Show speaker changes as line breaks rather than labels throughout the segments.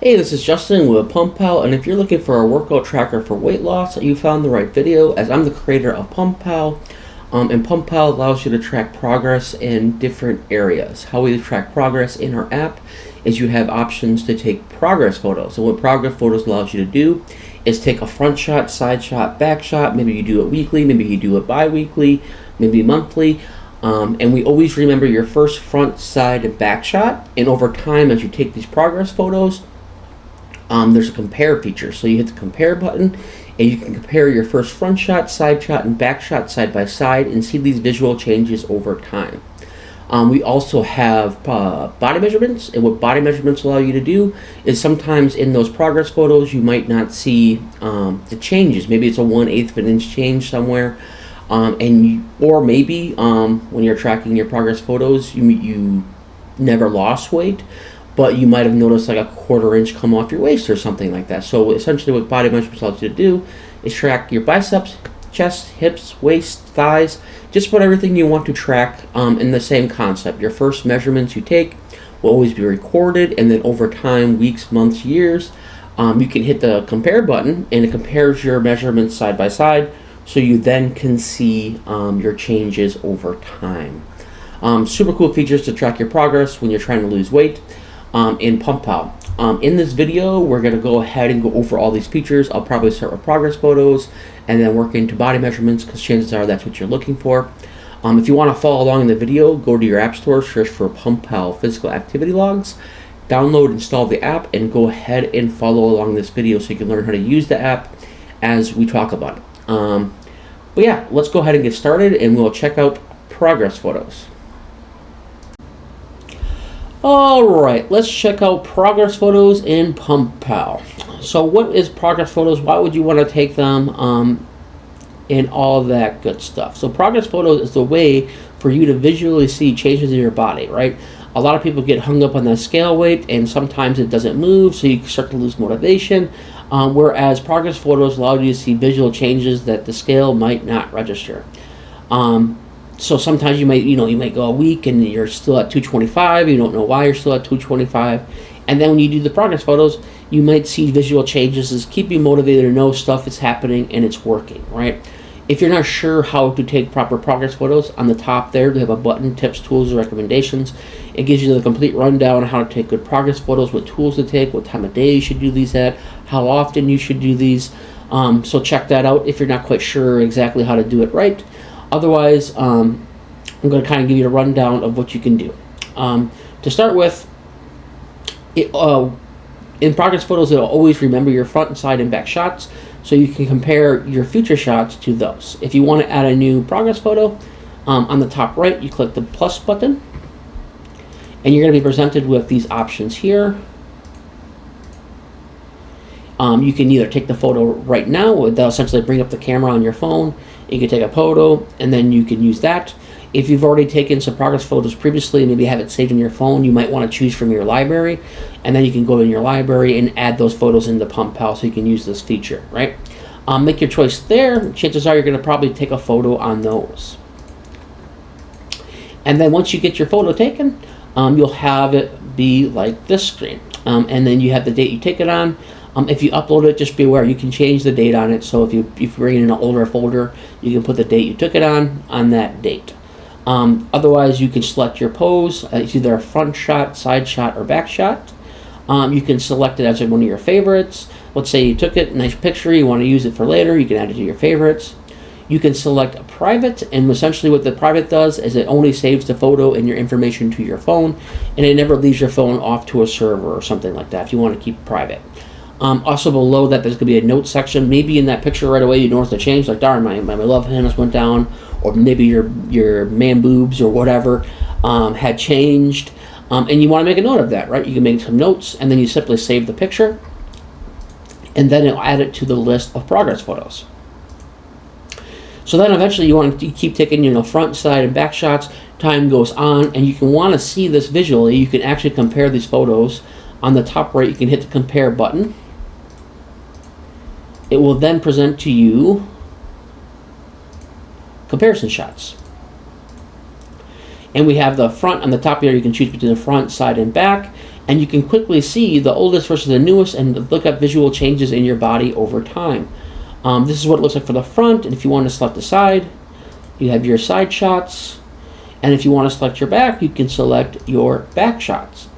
Hey, this is Justin with PumpPal, and if you're looking for a workout tracker for weight loss, you found the right video, as I'm the creator of PumpPal. And PumpPal allows you to track progress in different areas. How we track progress in our app is you have options to take progress photos. And what progress photos allows you to do is take a front shot, side shot, back shot. Maybe you do it weekly, maybe you do it bi-weekly, maybe monthly. And we always remember your first front, side, and back shot. And over time, as you take these progress photos, there's a compare feature. So you hit the compare button and you can compare your first front shot, side shot, and back shot side by side and see these visual changes over time. We also have body measurements, and what body measurements allow you to do is sometimes in those progress photos you might not see the changes. Maybe it's a 1/8 of an inch change somewhere, or maybe when you're tracking your progress photos you never lost weight, but you might have noticed like a 1/4 inch come off your waist or something like that. So essentially what body measurements allows you to do is track your biceps, chest, hips, waist, thighs, just about everything you want to track in the same concept. Your first measurements you take will always be recorded, and then over time, weeks, months, years, you can hit the compare button and it compares your measurements side by side, so you then can see your changes over time. Super cool features to track your progress when you're trying to lose weight in PumpPal. In this video, we're going to go ahead and go over all these features. I'll probably start with progress photos and then work into body measurements, because chances are that's what you're looking for. If you want to follow along in the video, go to your app store, search for PumpPal Physical Activity Logs, download, install the app, and go ahead and follow along this video so you can learn how to use the app as we talk about it. But yeah, let's go ahead and get started, and we'll check out progress photos. Alright, let's check out progress photos in PumpPal. So what is progress photos? Why would you want to take them? And all that good stuff. So progress photos is the way for you to visually see changes in your body, right? A lot of people get hung up on that scale weight, and sometimes it doesn't move, so you start to lose motivation. Whereas progress photos allow you to see visual changes that the scale might not register. So sometimes you might go a week and you're still at 225. You don't know why you're still at 225. And then when you do the progress photos, you might see visual changes that keep you motivated to know stuff is happening and it's working, right? If you're not sure how to take proper progress photos, on the top there, they have a button, tips, tools, and recommendations. It gives you the complete rundown on how to take good progress photos, what tools to take, what time of day you should do these at, how often you should do these. So check that out if you're not quite sure exactly how to do it right. Otherwise, I'm going to kind of give you a rundown of what you can do. To start with, in progress photos, it'll always remember your front, side, and back shots, so you can compare your future shots to those. If you want to add a new progress photo, on the top right, you click the plus button, and you're going to be presented with these options here. You can either take the photo right now, they'll essentially bring up the camera on your phone. You can take a photo, and then you can use that. If you've already taken some progress photos previously, maybe have it saved in your phone, you might want to choose from your library, and then you can go in your library and add those photos into PumpPal so you can use this feature, right? Make your choice there. Chances are you're going to probably take a photo on those. And then once you get your photo taken, you'll have it be like this screen. And then you have the date you take it on. If you upload it, just be aware you can change the date on it. So if you bring in an older folder, you can put the date you took it on that date. Otherwise, you can select your pose. It's either a front shot, side shot, or back shot. You can select it as one of your favorites. Let's say you took it, nice picture, you want to use it for later, you can add it to your favorites. You can select a private, and essentially what the private does is it only saves the photo and your information to your phone, and it never leaves your phone off to a server or something like that if you want to keep it private. Also below that, there's going to be a note section. Maybe in that picture right away you notice the change, like darn, my love handles went down, or maybe your man boobs or whatever had changed, and you want to make a note of that, right? You can make some notes, and then you simply save the picture, and then it'll add it to the list of progress photos. So then eventually you want to keep taking front, side, and back shots. Time goes on, and you can want to see this visually. You can actually compare these photos. On the top right, you can hit the compare button. It will then present to you comparison shots. And we have the front on the top here. You can choose between the front, side, and back. and you can quickly see the oldest versus the newest and look at visual changes in your body over time. This is what it looks like for the front, and if you want to select the side, you have your side shots, and if you want to select your back, you can select your back shots.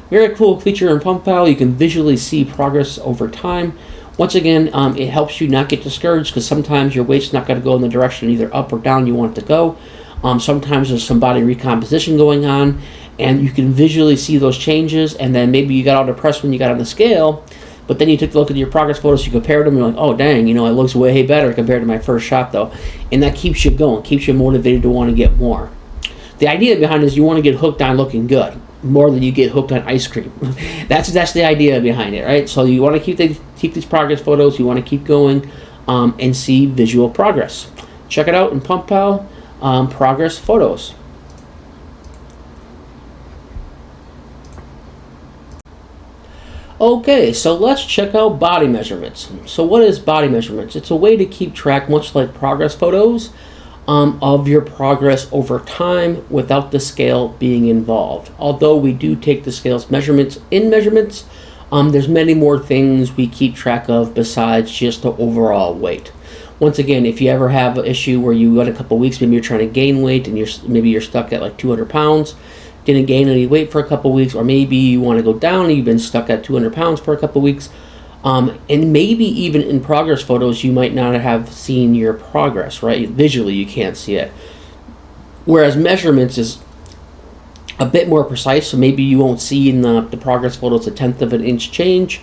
Very cool feature in PumpPal. You can visually see progress over time. Once again, it helps you not get discouraged because sometimes your weight's not going to go in the direction either up or down you want it to go. Sometimes there's some body recomposition going on, and you can visually see those changes, and then maybe you got all depressed when you got on the scale, but then you took a look at your progress photos, you compared them, and you're like, oh dang, it looks way better compared to my first shot though. And that keeps you going, keeps you motivated to want to get more. The idea behind it is you want to get hooked on looking good, more than you get hooked on ice cream. That's the idea behind it, right? So you want to keep these progress photos, you want to keep going, and see visual progress. Check it out in PumpPal, progress photos. Okay, so let's check out body measurements. So what is body measurements? It's a way to keep track, much like progress photos, of your progress over time without the scale being involved. Although we do take the scale's measurements, there's many more things we keep track of besides just the overall weight. Once again, if you ever have an issue where you got a couple weeks, maybe you're trying to gain weight and maybe you're stuck at like 200 pounds, didn't gain any weight for a couple weeks, or maybe you want to go down and you've been stuck at 200 pounds for a couple weeks, and maybe even in progress photos you might not have seen your progress, right? Visually you can't see it, whereas measurements is a bit more precise, so maybe you won't see in the progress photos a 1/10 of an inch change,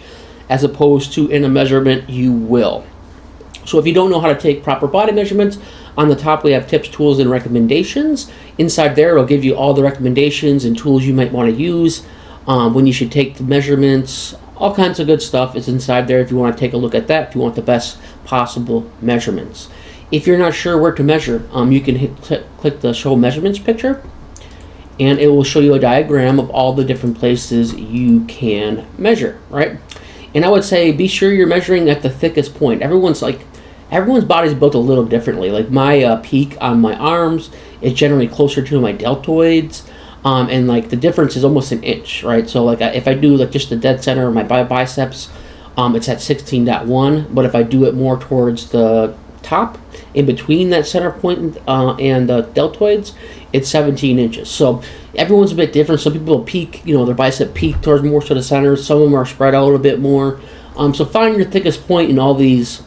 as opposed to in a measurement you will. So if you don't know how to take proper body measurements, on the top we have tips, tools, and recommendations. Inside there it'll give you all the recommendations and tools you might want to use, when you should take the measurements. All kinds of good stuff is inside there if you want to take a look at that, if you want the best possible measurements. If you're not sure where to measure, you can click the show measurements picture, and it will show you a diagram of all the different places you can measure, right? And I would say be sure you're measuring at the thickest point. Everyone's body is built a little differently. Like my peak on my arms is generally closer to my deltoids, and like the difference is almost an inch, right? So like if I do like just the dead center of my biceps, it's at 16.1, but if I do it more towards the top, in between that center point and the deltoids, it's 17 inches. So everyone's a bit different. Some people peak, their bicep peak towards more to the center. Some of them are spread out a bit more. So find your thickest point in all these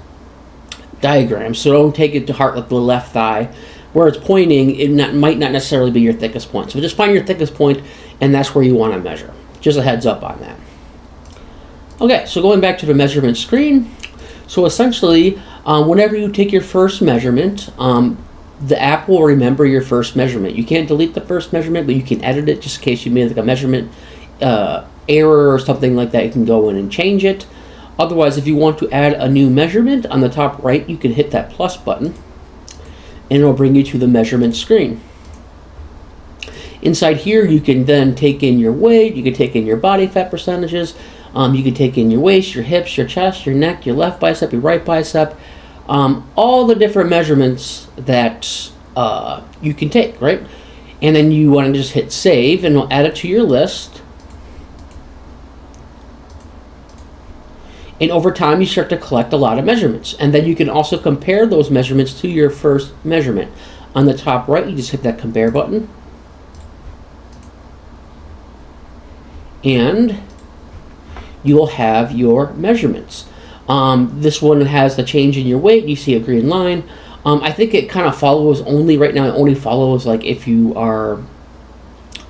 diagrams. So don't take it to heart like the left thigh. Where it's pointing, might not necessarily be your thickest point. So just find your thickest point, and that's where you want to measure. Just a heads up on that. Okay, so going back to the measurement screen. So essentially, whenever you take your first measurement, the app will remember your first measurement. You can't delete the first measurement, but you can edit it just in case you made like a measurement error or something like that. You can go in and change it. Otherwise, if you want to add a new measurement, on the top right, you can hit that plus button, and it'll bring you to the measurement screen. Inside here, you can then take in your weight, you can take in your body fat percentages, you can take in your waist, your hips, your chest, your neck, your left bicep, your right bicep, all the different measurements that you can take, right? And then you want to just hit save, and it'll add it to your list. And over time, you start to collect a lot of measurements. And then you can also compare those measurements to your first measurement. On the top right, you just hit that compare button. And you'll have your measurements. This one has the change in your weight. You see a green line. I think it kind of follows right now, it only follows like if you are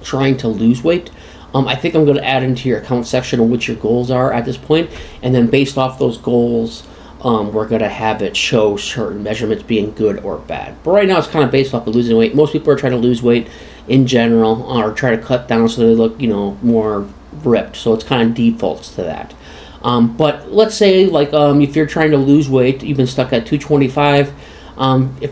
trying to lose weight. I think I'm going to add into your account section on what your goals are at this point, and then based off those goals, we're going to have it show certain measurements being good or bad. But right now it's kind of based off of losing weight. Most people are trying to lose weight in general, or try to cut down so they look, more ripped. So it's kind of defaults to that. But let's say like if you're trying to lose weight, you've been stuck at 225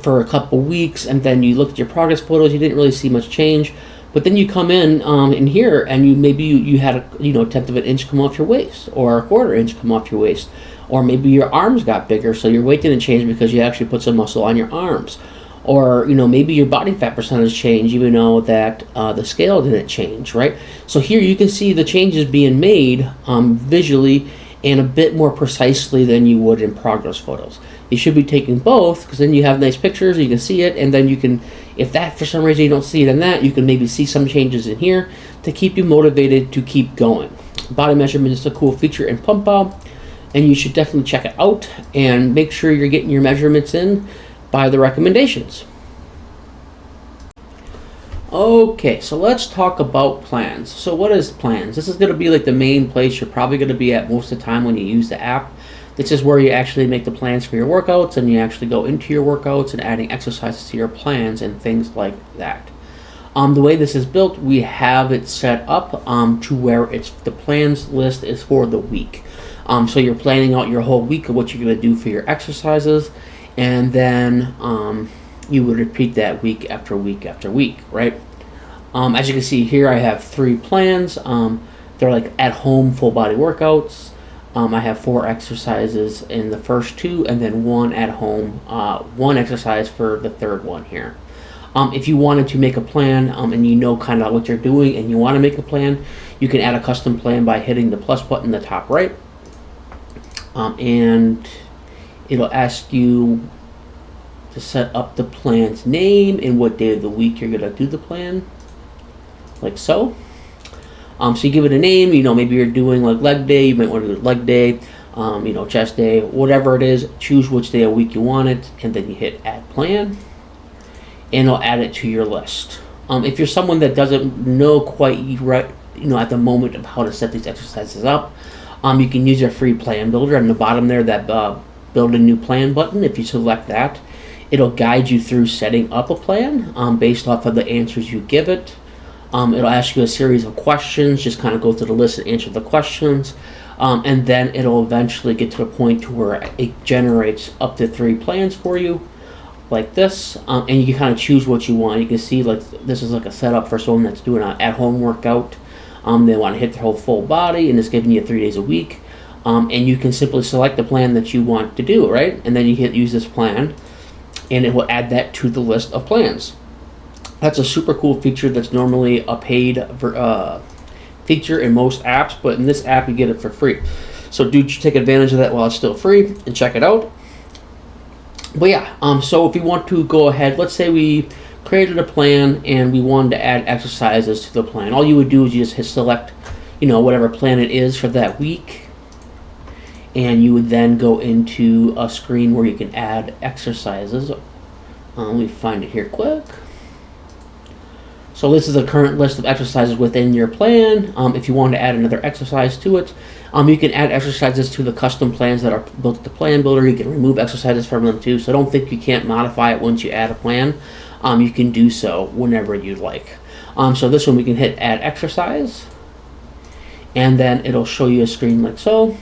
for a couple weeks, and then you look at your progress photos, you didn't really see much change. But then you come in here, and you had a 1/10 of an inch come off your waist, or a 1/4 inch come off your waist, or maybe your arms got bigger, so your weight didn't change because you actually put some muscle on your arms, Or, maybe your body fat percentage changed even though that the scale didn't change, right? So here you can see the changes being made visually and a bit more precisely than you would in progress photos. You should be taking both, because then you have nice pictures, you can see it, and then you can, if that for some reason you don't see it in that, you can maybe see some changes in here to keep you motivated to keep going. Body measurement is a cool feature in PumpPal, and you should definitely check it out and make sure you're getting your measurements in by the recommendations. Okay, so let's talk about plans. So what is plans? This is going to be like the main place you're probably going to be at most of the time when you use the app. This is where you actually make the plans for your workouts, and you actually go into your workouts and adding exercises to your plans and things like that. The way this is built, we have it set up to where it's the plans list is for the week. So you're planning out your whole week of what you're going to do for your exercises, and then you would repeat that week after week after week, right? As you can see here, I have 3 plans. They're like at-home full-body workouts. I have 4 exercises in the first 2, and then 1 at-home, 1 exercise for the third one here. If you wanted to make a plan and you know kind of what you're doing and you want to make a plan, you can add a custom plan by hitting the plus button in the top right. And it'll ask you to set up the plan's name and what day of the week you're going to do the plan, like so. So you give it a name, maybe you're doing like leg day, you might want to do leg day, chest day, whatever it is, choose which day of the week you want it, and then you hit add plan, and it'll add it to your list. If you're someone that doesn't know quite right, at the moment of how to set these exercises up, you can use your free plan builder on the bottom there, that build a new plan button. If you select that, it'll guide you through setting up a plan based off of the answers you give it. It'll ask you a series of questions, just kind of go through the list and answer the questions, and then it'll eventually get to the point to where it generates up to 3 plans for you, like this, and you can kind of choose what you want. You can see like this is like a setup for someone that's doing an at-home workout. They want to hit their whole full body, and it's giving you 3 days a week, and you can simply select the plan that you want to do, right? And then you hit use this plan, and it will add that to the list of plans. That's a super cool feature that's normally a paid feature in most apps, but in this app you get it for free. So do take advantage of that while it's still free and check it out. But yeah, so if you want to go ahead, let's say we created a plan and we wanted to add exercises to the plan. All you would do is you just hit select, whatever plan it is for that week, and you would then go into a screen where you can add exercises. Let me find it here quick. So this is the current list of exercises within your plan. If you want to add another exercise to it, you can add exercises to the custom plans that are built at the plan builder. You can remove exercises from them too. So don't think you can't modify it once you add a plan. You can do so whenever you'd like. So this one we can hit add exercise, and then it'll show you a screen like so.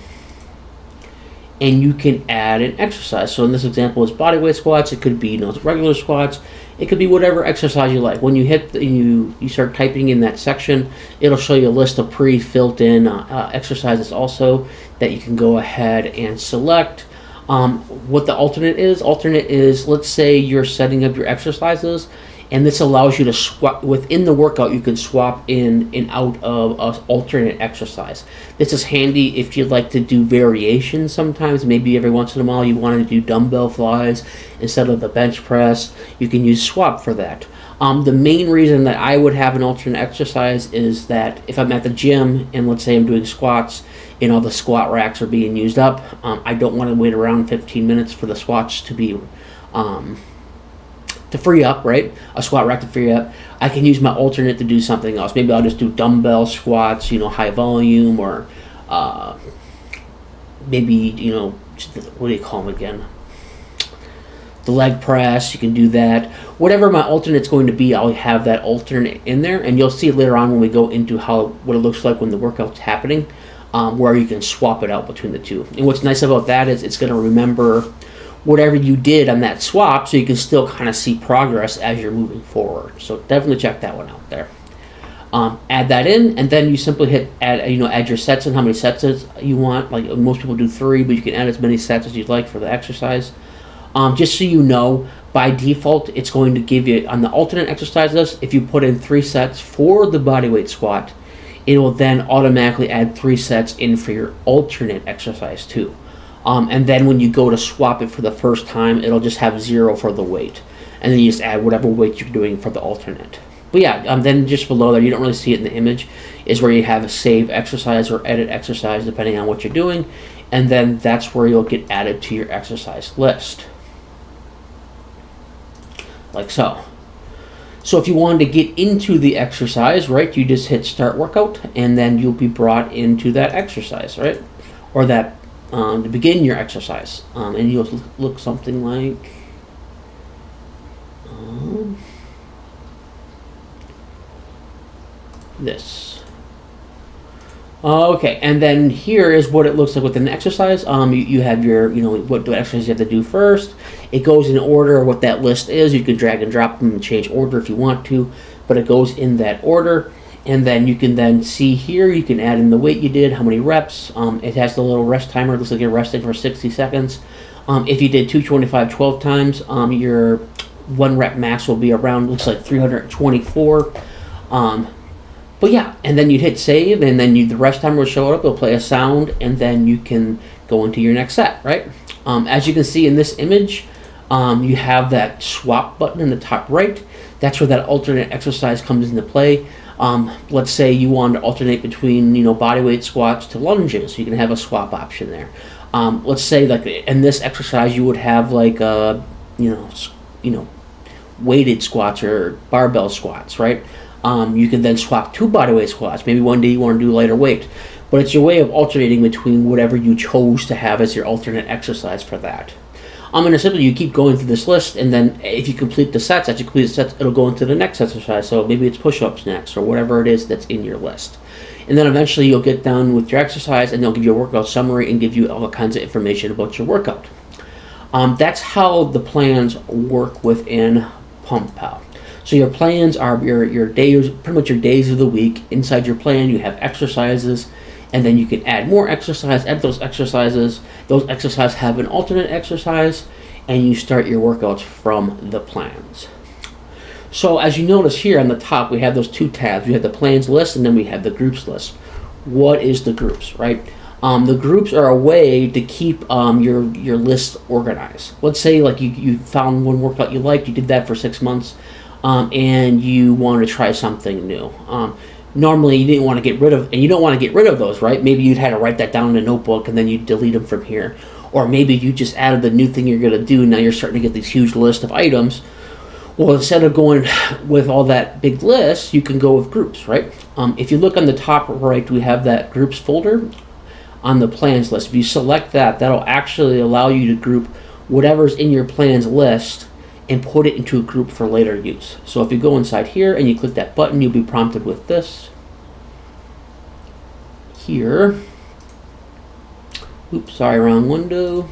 And you can add an exercise. So in this example, it's bodyweight squats. It could be regular squats. It could be whatever exercise you like. When you hit you start typing in that section, it'll show you a list of pre-filled in exercises also that you can go ahead and select. What the alternate is, let's say you're setting up your exercises, and this allows you to swap within the workout. You can swap in and out of an alternate exercise. This is handy if you'd like to do variations sometimes. Maybe every once in a while you want to do dumbbell flies instead of the bench press. You can use swap for that. The main reason that I would have an alternate exercise is that if I'm at the gym and let's say I'm doing squats, the squat racks are being used up, I don't want to wait around 15 minutes for the squats to be to free up, right? A squat rack to free up. I can use my alternate to do something else. Maybe I'll just do dumbbell squats, high volume, or maybe, what do you call them again? The leg press, you can do that. Whatever my alternate's going to be, I'll have that alternate in there, and you'll see later on when we go into what it looks like when the workout's happening, where you can swap it out between the two. And what's nice about that is it's going to remember whatever you did on that swap, so you can still kind of see progress as you're moving forward. So definitely check that one out there. Add that in, and then you simply hit add your sets and how many sets you want. Like most people do 3, but you can add as many sets as you'd like for the exercise. Just so you know, by default, it's going to give you, on the alternate exercise list, if you put in 3 sets for the bodyweight squat, it will then automatically add 3 sets in for your alternate exercise too. And then when you go to swap it for the first time, it'll just have 0 for the weight. And then you just add whatever weight you're doing for the alternate. But yeah, then just below there, you don't really see it in the image, is where you have a save exercise or edit exercise, depending on what you're doing. And then that's where you'll get added to your exercise list. Like so. So if you wanted to get into the exercise, right, you just hit start workout, and then you'll be brought into that exercise, right? Or that, to begin your exercise. And you'll look something like, this. Okay, and then here is what it looks like with an exercise. You have your, what exercise you have to do first. It goes in order of what that list is. You can drag and drop them and change order if you want to, but it goes in that order. And then you can then see here, you can add in the weight you did, how many reps. It has the little rest timer. It looks like you're resting for 60 seconds. If you did 225 12 times, your 1 rep max will be around, looks like 324. But yeah, and then you'd hit save, and then the rest timer will show up. It'll play a sound, and then you can go into your next set, right? As you can see in this image, you have that swap button in the top right. That's where that alternate exercise comes into play. Let's say you want to alternate between, bodyweight squats to lunges. You can have a swap option there. Let's say like in this exercise, you would have like, weighted squats or barbell squats, right? You can then swap to bodyweight squats. Maybe one day you want to do lighter weight. But it's your way of alternating between whatever you chose to have as your alternate exercise for that. And simply you keep going through this list, and then if you complete the sets, as you complete the sets, it'll go into the next exercise. So maybe it's push-ups next, or whatever it is that's in your list. And then eventually you'll get done with your exercise, and they'll give you a workout summary and give you all kinds of information about your workout. That's how the plans work within PumpPal. So your plans are your days, pretty much your days of the week. Inside your plan, you have exercises, and then you can add more exercise, add those exercises. Those exercises have an alternate exercise, and you start your workouts from the plans. So as you notice here on the top, we have those 2 tabs. We have the plans list, and then we have the groups list. What is the groups, right? The groups are a way to keep your list organized. Let's say like you found one workout you liked, you did that for 6 months, and you want to try something new. Normally you didn't want to get rid of, and you don't want to get rid of those, right? Maybe you'd had to write that down in a notebook and then you delete them from here. Or maybe you just added the new thing you're going to do, now you're starting to get these huge list of items. Well, instead of going with all that big list, you can go with groups, right? If you look on the top right, we have that groups folder on the plans list. If you select that, that'll actually allow you to group whatever's in your plans list and put it into a group for later use. So if you go inside here and you click that button, you'll be prompted with this. Here. Oops, sorry, wrong window.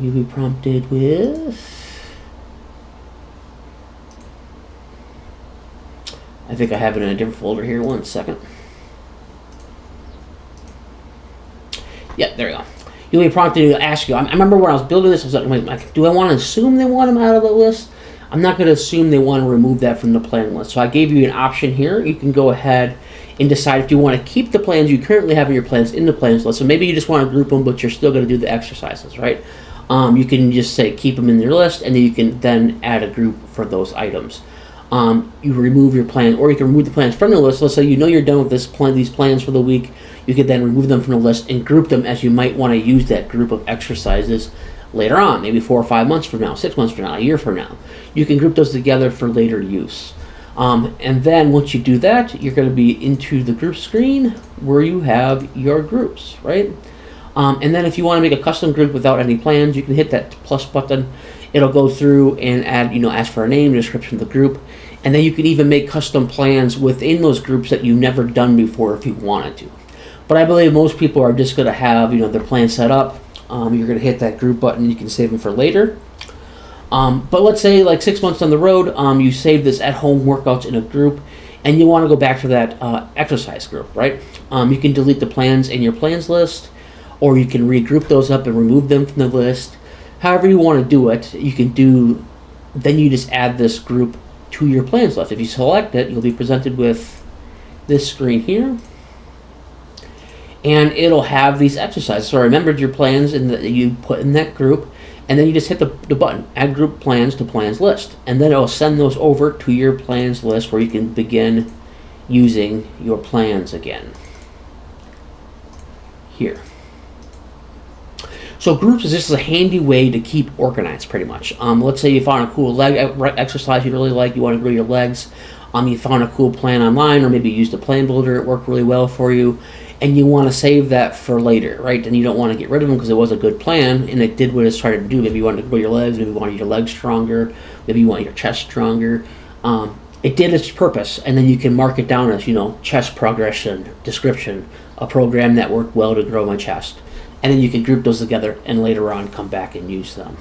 You'll be prompted with... I think I have it in a different folder here. 1 second. Yeah, there we go. You'll be prompted to ask you. I remember when I was building this, I was like, do I want to assume they want them out of the list? I'm not going to assume they want to remove that from the plan list. So I gave you an option here. You can go ahead and decide if you want to keep the plans you currently have in your plans in the plans list. So maybe you just want to group them, but you're still going to do the exercises, right? You can just say keep them in your list, and then you can then add a group for those items. You remove your plan, or you can remove the plans from the list. Let's say you're done with these plans for the week. You could then remove them from the list and group them as you might want to use that group of exercises later on, maybe 4 or 5 months from now, 6 months from now, a year from now. You can group those together for later use. And then once you do that, you're going to be into the group screen where you have your groups, right? And then if you want to make a custom group without any plans, you can hit that plus button. It'll go through and add, ask for a name, description of the group. And then you can even make custom plans within those groups that you've never done before if you wanted to. But I believe most people are just going to have, their plan set up. You're going to hit that group button. You can save them for later. But let's say like 6 months down the road, you save this at-home workouts in a group, and you want to go back to that exercise group, right? You can delete the plans in your plans list, or you can regroup those up and remove them from the list. However you want to do it, you can do, then you just add this group to your plans list. If you select it, you'll be presented with this screen here, and it'll have these exercises. So remembered your plans that you put in that group, and then you just hit the button, add group plans to plans list, and then it'll send those over to your plans list where you can begin using your plans again. Here. So groups is just a handy way to keep organized, pretty much. Let's say you found a cool leg exercise you really like, you want to grow your legs. You found a cool plan online, or maybe you used a plan builder, it worked really well for you, and you want to save that for later, right? And you don't want to get rid of them because it was a good plan and it did what it's trying to do. Maybe you wanted to grow your legs, maybe you wanted your legs stronger, maybe you want your chest stronger. It did its purpose, and then you can mark it down as, chest progression, description, a program that worked well to grow my chest. And then you can group those together and later on come back and use them.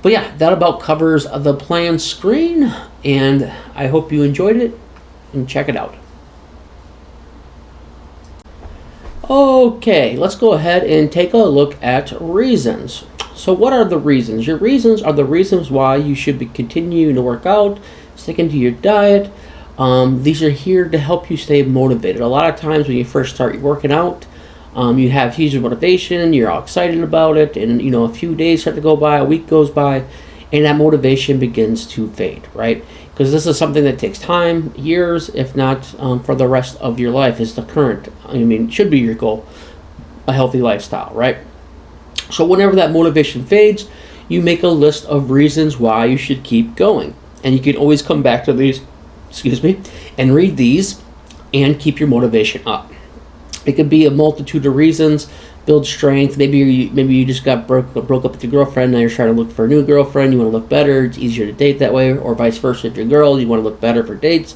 But yeah, that about covers the plan screen, and I hope you enjoyed it, and check it out. Okay, let's go ahead and take a look at reasons. So what are the reasons? Your reasons are the reasons why you should be continuing to work out, sticking to your diet. These are here to help you stay motivated. A lot of times when you first start working out, you have huge motivation, you're all excited about it, and a few days start to go by, a week goes by, and that motivation begins to fade, right? Because this is something that takes time, years, if not for the rest of your life, is the current, should be your goal, a healthy lifestyle, right? So whenever that motivation fades, you make a list of reasons why you should keep going. And you can always come back to these, and read these and keep your motivation up. It could be a multitude of reasons. Build strength. Maybe you just got broke up with your girlfriend. Now you're trying to look for a new girlfriend. You want to look better. It's easier to date that way, or vice versa. If you're a girl, you want to look better for dates.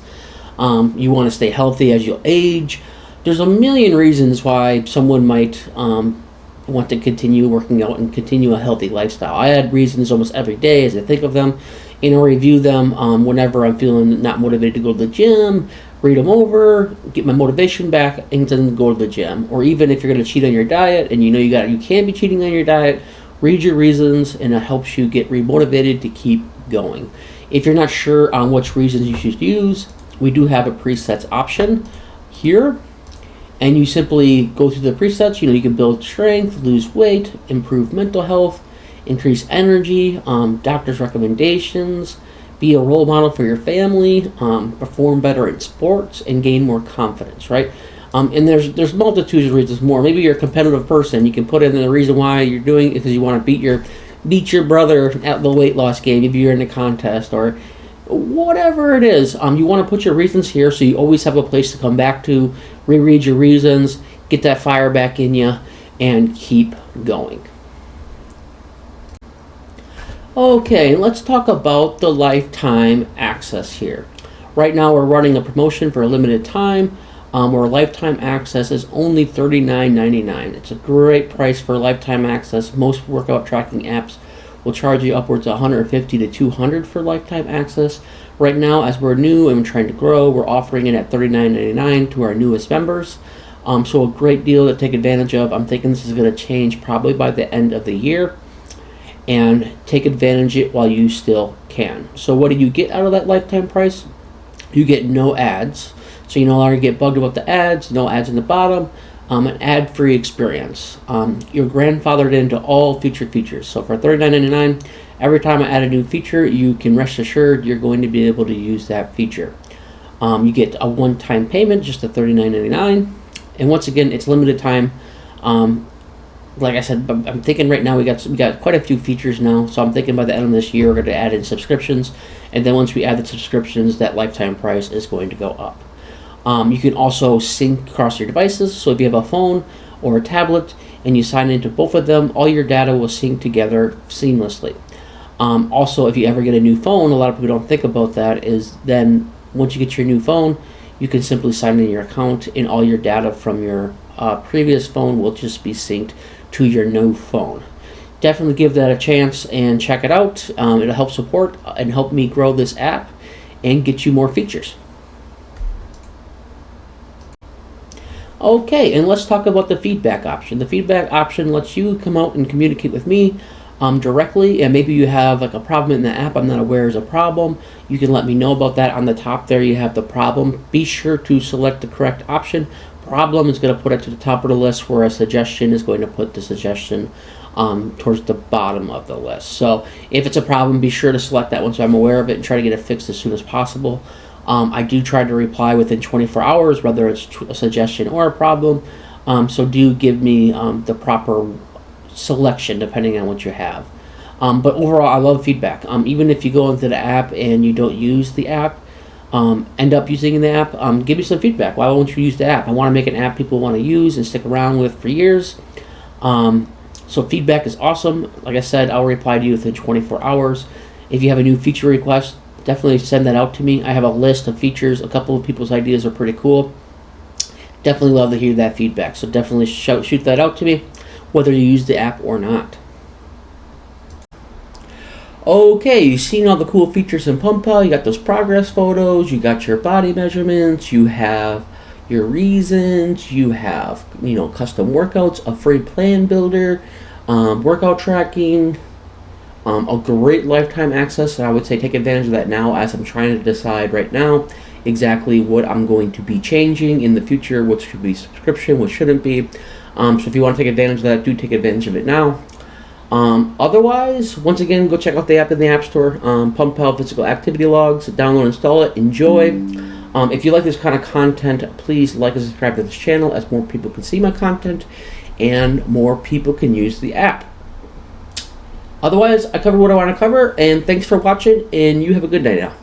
You want to stay healthy as you age. There's a million reasons why someone might want to continue working out and continue a healthy lifestyle. I add reasons almost every day as I think of them, and I review them whenever I'm feeling not motivated to go to the gym. Read them over, get my motivation back, and then go to the gym. Or even if you're going to cheat on your diet and you can't be cheating on your diet, read your reasons, and it helps you get remotivated to keep going. If you're not sure on which reasons you should use, we do have a presets option here, and you simply go through the presets. You can build strength, lose weight, improve mental health, increase energy, doctor's recommendations, be a role model for your family, perform better in sports, and gain more confidence, right? And there's multitudes of reasons more. Maybe you're a competitive person. You can put in the reason why you're doing it because you want to beat your brother at the weight loss game. Maybe you're in a contest or whatever it is. You want to put your reasons here so you always have a place to come back to, reread your reasons, get that fire back in you, and keep going. Okay, let's talk about the lifetime access here. Right now we're running a promotion for a limited time where lifetime access is only $39.99. It's a great price for lifetime access. Most workout tracking apps will charge you upwards of $150 to $200 for lifetime access. Right now, as we're new and trying to grow, we're offering it at $39.99 to our newest members. So a great deal to take advantage of. I'm thinking this is going to change probably by the end of the year. And take advantage of it while you still can. So what do you get out of that lifetime price? You get no ads. So you no longer get bugged about the ads, no ads in the bottom, an ad-free experience. You're grandfathered into all future features. So for $39.99, every time I add a new feature, you can rest assured you're going to be able to use that feature. You get a one-time payment, just a $39.99. And once again, it's limited time. Like I said, I'm thinking right now we got quite a few features now, so I'm thinking by the end of this year we're going to add in subscriptions, and then once we add the subscriptions, that lifetime price is going to go up. You can also sync across your devices, so if you have a phone or a tablet and you sign into both of them, all your data will sync together seamlessly. Also, if you ever get a new phone, a lot of people don't think about that, is then once you get your new phone, you can simply sign in your account and all your data from your previous phone will just be synced to your new phone. Definitely give that a chance and check it out. It'll help support and help me grow this app and get you more features. Okay, and let's talk about the feedback option. The feedback option lets you come out and communicate with me directly, and maybe you have like a problem in the app I'm not aware is a problem, you can let me know about that. On the top there you have the problem. Be sure to select the correct option. Problem is going to put it to the top of the list, where a suggestion is going to put the suggestion towards the bottom of the list. So if it's a problem, be sure to select that one so I'm aware of it and try to get it fixed as soon as possible. I do try to reply within 24 hours, whether it's a suggestion or a problem. So do give me the proper selection depending on what you have. But overall, I love feedback. Even if you go into the app and you don't use the app, end up using the app, give me some feedback. Why won't you use the app? I want to make an app people want to use and stick around with for years. So feedback is awesome. Like I said, I'll reply to you within 24 hours. If you have a new feature request, definitely send that out to me. I have a list of features. A couple of people's ideas are pretty cool. Definitely love to hear that feedback. So definitely shoot that out to me, whether you use the app or not. Okay, you've seen all the cool features in PumpPal. You got those progress photos, you got your body measurements, you have your reasons, you have custom workouts, a free plan builder, workout tracking, a great lifetime access. And I would say take advantage of that now, as I'm trying to decide right now exactly what I'm going to be changing in the future, what should be subscription, what shouldn't be. So if you want to take advantage of that, do take advantage of it now. Otherwise, once again, go check out the app in the App Store, PumpPal Physical Activity Logs. Download, install it, enjoy. If you like this kind of content, please like and subscribe to this channel, as more people can see my content and more people can use the app. Otherwise, I covered what I want to cover, and thanks for watching, and you have a good day now.